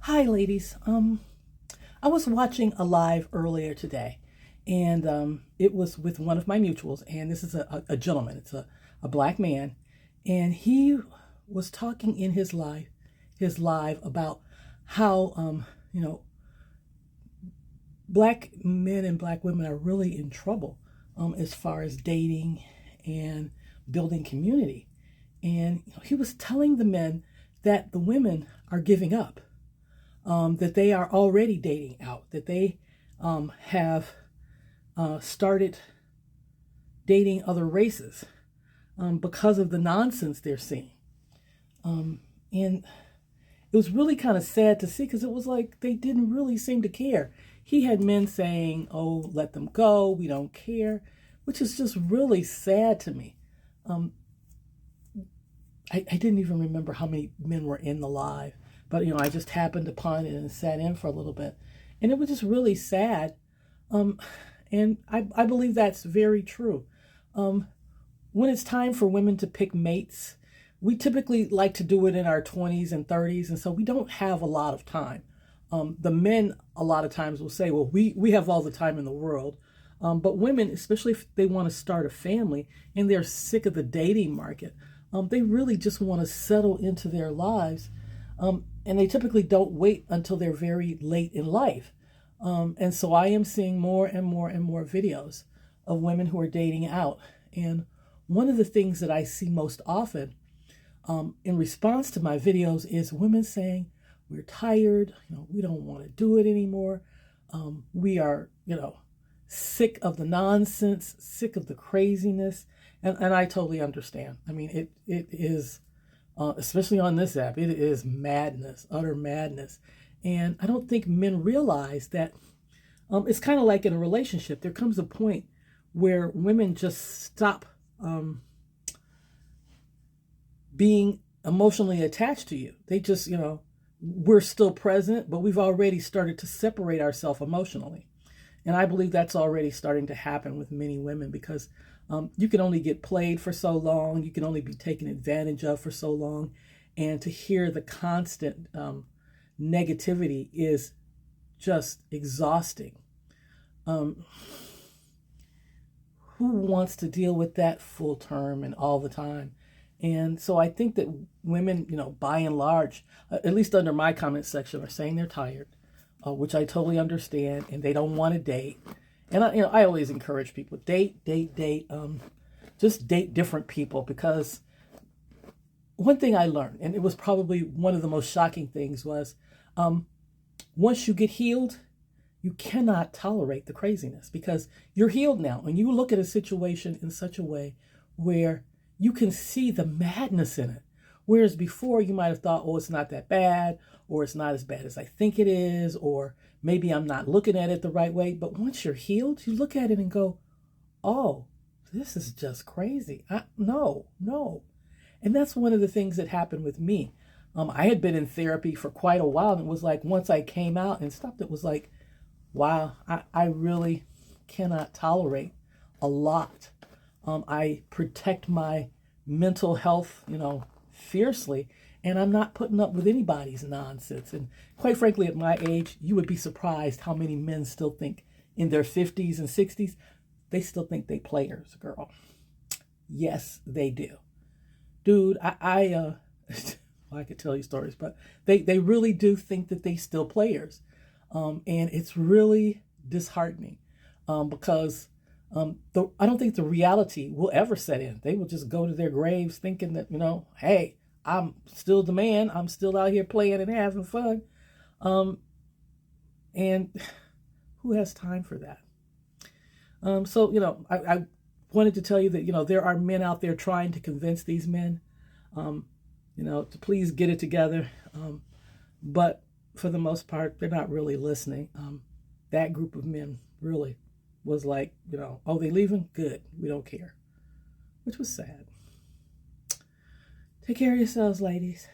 Hi, ladies. I was watching a live earlier today, and it was with one of my mutuals, and this is a gentleman. It's a black man, and he was talking in his live about how black men and black women are really in trouble as far as dating and building community. And he was telling the men that the women are giving up, that they are already dating out, that they have started dating other races because of the nonsense they're seeing. And it was really kind of sad to see because it was like they didn't really seem to care. He had men saying, "Oh, let them go, we don't care," which is just really sad to me. I didn't even remember how many men were in the live, but I just happened upon it and sat in for a little bit, and it was just really sad. And I believe that's very true. When it's time for women to pick mates, we typically like to do it in our 20s and 30s, and so we don't have a lot of time. The men a lot of times will say, well, we have all the time in the world. But women, especially if they want to start a family and they're sick of the dating market, they really just want to settle into their lives. And they typically don't wait until they're very late in life. And so I am seeing more and more and more videos of women who are dating out. And one of the things that I see most often in response to my videos is women saying, we're tired, we don't want to do it anymore. We are, sick of the nonsense, sick of the craziness. And I totally understand. I mean, it is, especially on this app, it is madness, utter madness. And I don't think men realize that it's kind of like in a relationship. There comes a point where women just stop being emotionally attached to you. They just, we're still present, but we've already started to separate ourselves emotionally. And I believe that's already starting to happen with many women because you can only get played for so long. You can only be taken advantage of for so long. And to hear the constant negativity is just exhausting. Who wants to deal with that full term and all the time? And so I think that women, by and large, at least under my comment section, are saying they're tired, which I totally understand, and they don't want to date. And I always encourage people, date. Just date different people, because one thing I learned, and it was probably one of the most shocking things, was once you get healed, you cannot tolerate the craziness because you're healed now. And you look at a situation in such a way where you can see the madness in it. Whereas before you might have thought, oh, it's not that bad, or it's not as bad as I think it is, or maybe I'm not looking at it the right way. But once you're healed, you look at it and go, oh, this is just crazy. No. And that's one of the things that happened with me. I had been in therapy for quite a while, and it was like once I came out and stopped, it was like, wow, I really cannot tolerate a lot. I protect my mental health, fiercely, and I'm not putting up with anybody's nonsense. And quite frankly, at my age, you would be surprised how many men still think in their 50s and 60s, they still think they players, girl. Yes, they do. Dude, I could tell you stories, but they really do think that they still players. And it's really disheartening because I don't think the reality will ever set in. They will just go to their graves thinking that, hey, I'm still the man. I'm still out here playing and having fun. And who has time for that? So, I wanted to tell you that, there are men out there trying to convince these men, to please get it together. But for the most part, they're not really listening. That group of men really was like, oh, they leaving? Good. We don't care. Which was sad. Take care of yourselves, ladies.